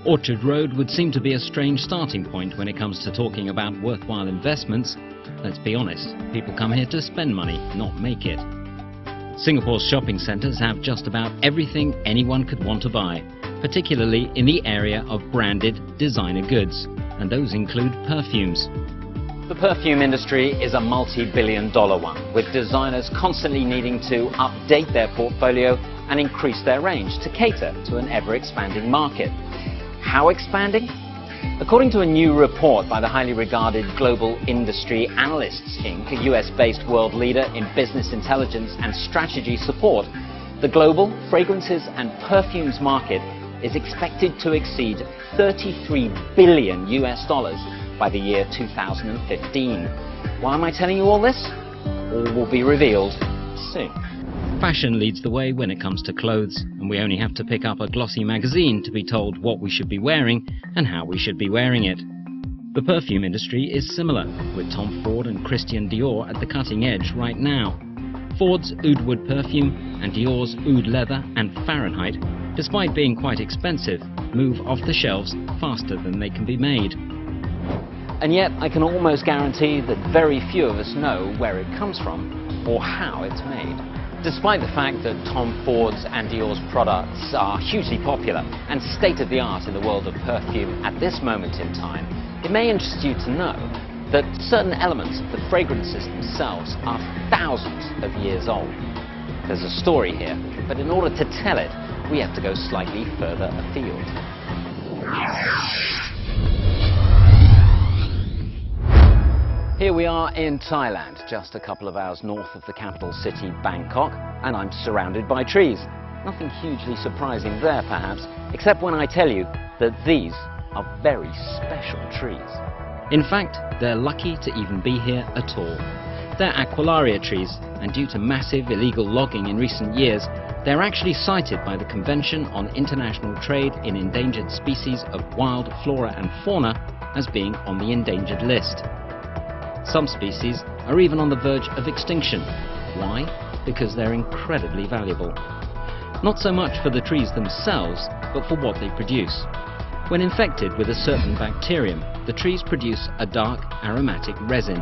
Orchard Road would seem to be a strange starting point when it comes to talking about worthwhile investments. Let's be honest, people come here to spend money, not make it. Singapore's shopping centres have just about everything anyone could want to buy, particularly in the area of branded designer goods, and those include perfumes. The perfume industry is a multi-billion-dollar one, with designers constantly needing to update their portfolio and increase their range to cater to an ever-expanding market. How expanding? According to a new report by the highly regarded Global Industry Analysts Inc., a US-based world leader in business intelligence and strategy support, the global fragrances and perfumes market is expected to exceed $33 billion by the year 2015. Why am I telling you all this? All will be revealed soon. Fashion leads the way when it comes to clothes, and we only have to pick up a glossy magazine to be told what we should be wearing and how we should be wearing it. The perfume industry is similar, with Tom Ford and Christian Dior at the cutting edge right now. Ford's Oud Wood perfume and Dior's Oud Leather and Fahrenheit, despite being quite expensive, move off the shelves faster than they can be made. And yet I can almost guarantee that very few of us know where it comes from or how it's made. Despite the fact that Tom Ford's and Dior's products are hugely popular and state-of-the-art in the world of perfume at this moment in time, it may interest you to know that certain elements of the fragrances themselves are thousands of years old. There's a story here, but in order to tell it, we have to go slightly further afield. Here we are in Thailand, just a couple of hours north of the capital city, Bangkok, and I'm surrounded by trees. Nothing hugely surprising there, perhaps, except when I tell you that these are very special trees. In fact, they're lucky to even be here at all. They're Aquilaria trees, and due to massive illegal logging in recent years, they're actually cited by the Convention on International Trade in Endangered Species of Wild Flora and Fauna as being on the endangered list. Some species are even on the verge of extinction. Why? Because they're incredibly valuable. Not so much for the trees themselves, but for what they produce. When infected with a certain bacterium, the trees produce a dark, aromatic resin.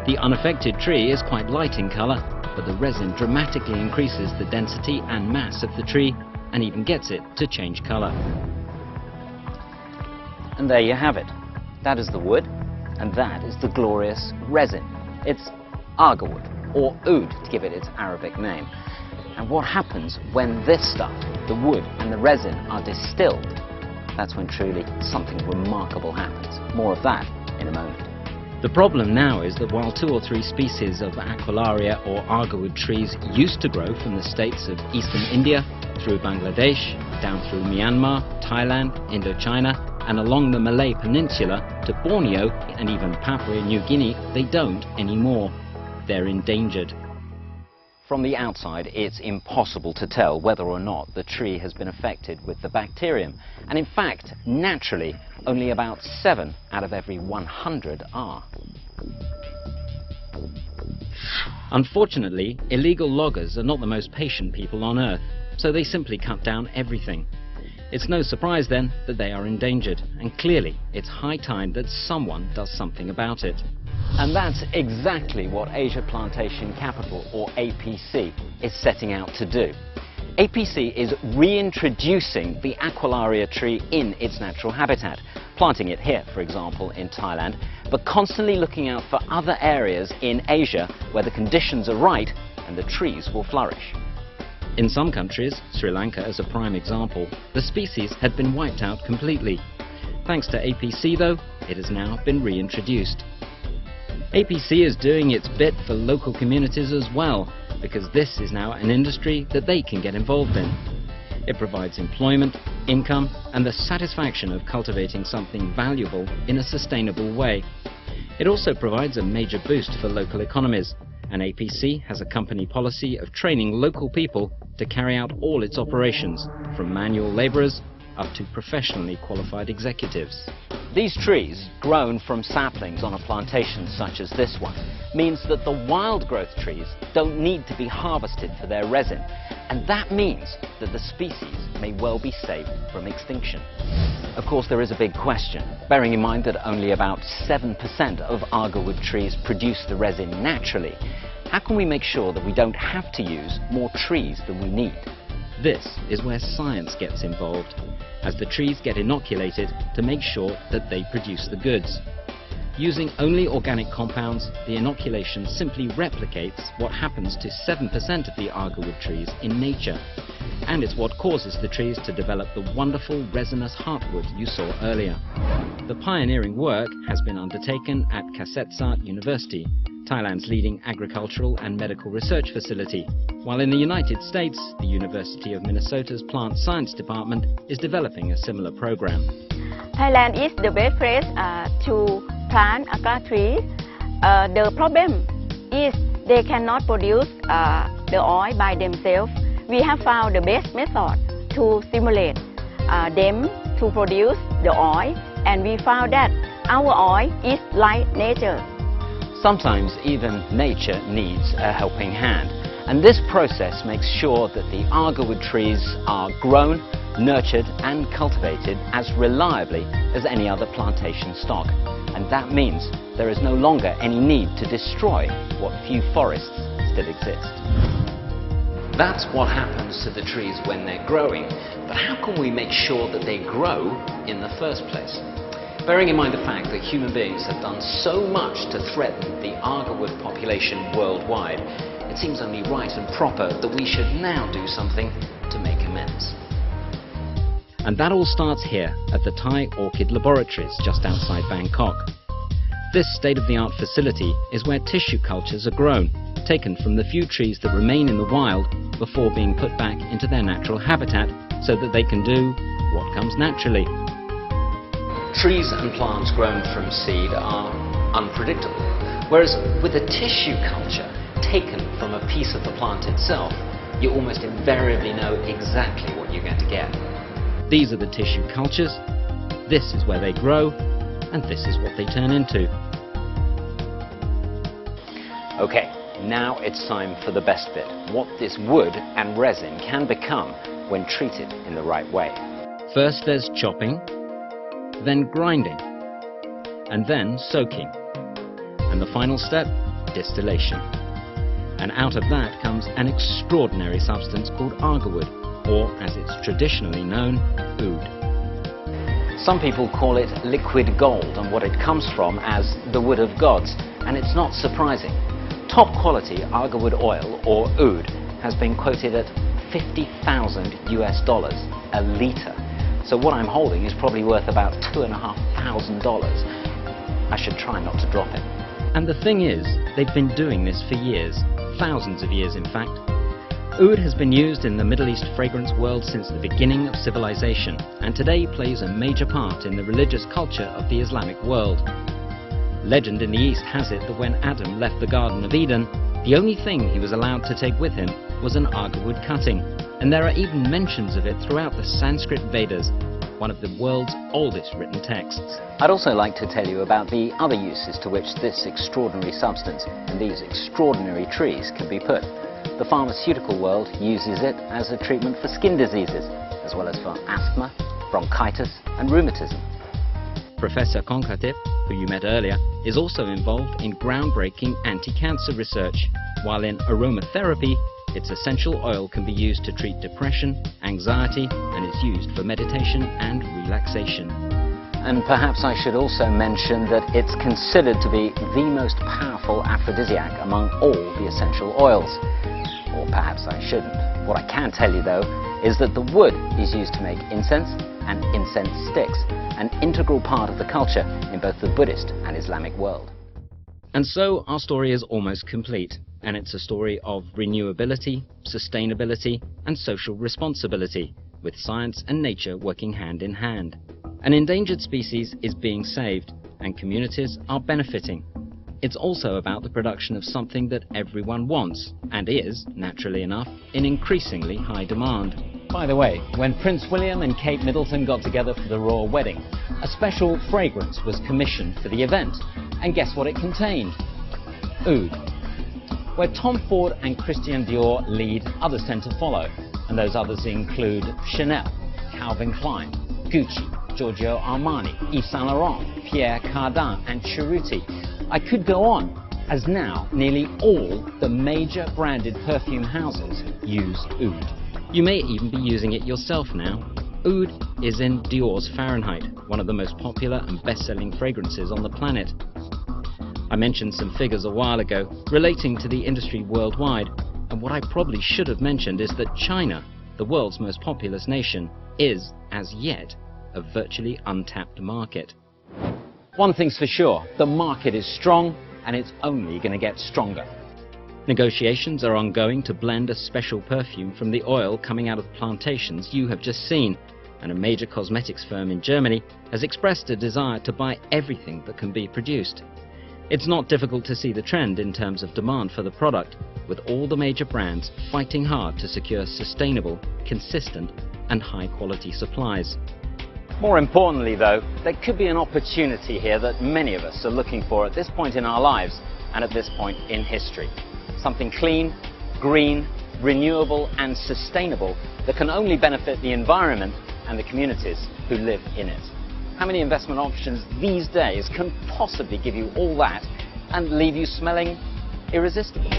The unaffected tree is quite light in color, but the resin dramatically increases the density and mass of the tree and even gets it to change color. And there you have it. That is the wood. And that is the glorious resin. It's Agarwood, or oud to give it its Arabic name. And what happens when this stuff, the wood and the resin, are distilled? That's when truly something remarkable happens. More of that in a moment. The problem now is that while 2 or 3 species of Aquilaria or Agarwood trees used to grow from the states of eastern India, through Bangladesh, down through Myanmar, Thailand, Indochina, and along the Malay Peninsula to Borneo and even Papua New Guinea, they don't anymore. They're endangered. From the outside, it's impossible to tell whether or not the tree has been affected with the bacterium. And in fact, naturally, only about 7 out of every 100 are. Unfortunately, illegal loggers are not the most patient people on Earth, so they simply cut down everything. It's no surprise then that they are endangered, and clearly it's high time that someone does something about it. And that's exactly what Asia Plantation Capital, or APC, is setting out to do. APC is reintroducing the Aquilaria tree in its natural habitat, planting it here, for example, in Thailand, but constantly looking out for other areas in Asia where the conditions are right and the trees will flourish. In some countries, Sri Lanka as a prime example, the species had been wiped out completely. Thanks to APC though, it has now been reintroduced. APC is doing its bit for local communities as well, because this is now an industry that they can get involved in. It provides employment, income, and the satisfaction of cultivating something valuable in a sustainable way. It also provides a major boost for local economies, and APC has a company policy of training local people to carry out all its operations, from manual laborers up to professionally qualified executives. These trees, grown from saplings on a plantation such as this one, means that the wild growth trees don't need to be harvested for their resin, and that means that the species may well be saved from extinction. Of course, there is a big question, bearing in mind that only about 7% of Agarwood trees produce the resin naturally. How can we make sure that we don't have to use more trees than we need? This is where science gets involved, as the trees get inoculated to make sure that they produce the goods. Using only organic compounds, the inoculation simply replicates what happens to 7% of the Agarwood trees in nature. And it's what causes the trees to develop the wonderful resinous heartwood you saw earlier. The pioneering work has been undertaken at Kasetsart University, Thailand's leading agricultural and medical research facility, while in the United States, the University of Minnesota's Plant Science Department is developing a similar program. Thailand is the best place to plant agar trees. The problem is they cannot produce the oil by themselves. We have found the best method to stimulate them to produce the oil, and we found that our oil is like nature. Sometimes even nature needs a helping hand, and this process makes sure that the Agarwood trees are grown, nurtured and cultivated as reliably as any other plantation stock. And that means there is no longer any need to destroy what few forests still exist. That's what happens to the trees when they're growing, but how can we make sure that they grow in the first place? Bearing in mind the fact that human beings have done so much to threaten the Agarwood population worldwide, it seems only right and proper that we should now do something to make amends. And that all starts here at the Thai Orchid Laboratories just outside Bangkok. This state-of-the-art facility is where tissue cultures are grown, taken from the few trees that remain in the wild before being put back into their natural habitat so that they can do what comes naturally. Trees and plants grown from seed are unpredictable, whereas with a tissue culture taken from a piece of the plant itself, you almost invariably know exactly what you're going to get. These are the tissue cultures, this is where they grow, and this is what they turn into. Okay, now it's time for the best bit, what this wood and resin can become when treated in the right way. First there's chopping, then grinding, and then soaking. And the final step, distillation. And out of that comes an extraordinary substance called Agarwood, or as it's traditionally known, oud. Some people call it liquid gold and what it comes from as the wood of gods, and it's not surprising. Top quality Agarwood oil, or oud, has been quoted at $50,000 a litre. So what I'm holding is probably worth about $2,500. I should try not to drop it. And the thing is, they've been doing this for years, thousands of years in fact. Oud has been used in the Middle East fragrance world since the beginning of civilization, and today plays a major part in the religious culture of the Islamic world. Legend in the East has it that when Adam left the Garden of Eden, the only thing he was allowed to take with him was an Agarwood cutting, and there are even mentions of it throughout the Sanskrit Vedas, one of the world's oldest written texts. I'd also like to tell you about the other uses to which this extraordinary substance and these extraordinary trees can be put. The pharmaceutical world uses it as a treatment for skin diseases, as well as for asthma, bronchitis and rheumatism. Professor Konkatip, who you met earlier, is also involved in groundbreaking anti-cancer research, while in aromatherapy, its essential oil can be used to treat depression, anxiety, and is used for meditation and relaxation. And perhaps I should also mention that it's considered to be the most powerful aphrodisiac among all the essential oils. Or perhaps I shouldn't. What I can tell you though is that the wood is used to make incense and incense sticks, an integral part of the culture in both the Buddhist and Islamic world. And so our story is almost complete, and it's a story of renewability, sustainability and social responsibility, with science and nature working hand in hand. An endangered species is being saved, and communities are benefiting. It's also about the production of something that everyone wants, and is, naturally enough, in increasingly high demand. By the way, when Prince William and Kate Middleton got together for the royal wedding, a special fragrance was commissioned for the event. And guess what it contained? Oud. Where Tom Ford and Christian Dior lead, others tend to follow. And those others include Chanel, Calvin Klein, Gucci, Giorgio Armani, Yves Saint Laurent, Pierre Cardin and Cerruti. I could go on, as now nearly all the major branded perfume houses use Oud. You may even be using it yourself now. Oud is in Dior's Fahrenheit, one of the most popular and best-selling fragrances on the planet. I mentioned some figures a while ago relating to the industry worldwide, and what I probably should have mentioned is that China, the world's most populous nation, is, as yet, a virtually untapped market. One thing's for sure, the market is strong and it's only going to get stronger. Negotiations are ongoing to blend a special perfume from the oil coming out of the plantations you have just seen, and a major cosmetics firm in Germany has expressed a desire to buy everything that can be produced. It's not difficult to see the trend in terms of demand for the product, with all the major brands fighting hard to secure sustainable, consistent and high-quality supplies. More importantly though, there could be an opportunity here that many of us are looking for at this point in our lives and at this point in history. Something clean, green, renewable and sustainable that can only benefit the environment and the communities who live in it. How many investment options these days can possibly give you all that and leave you smelling irresistible?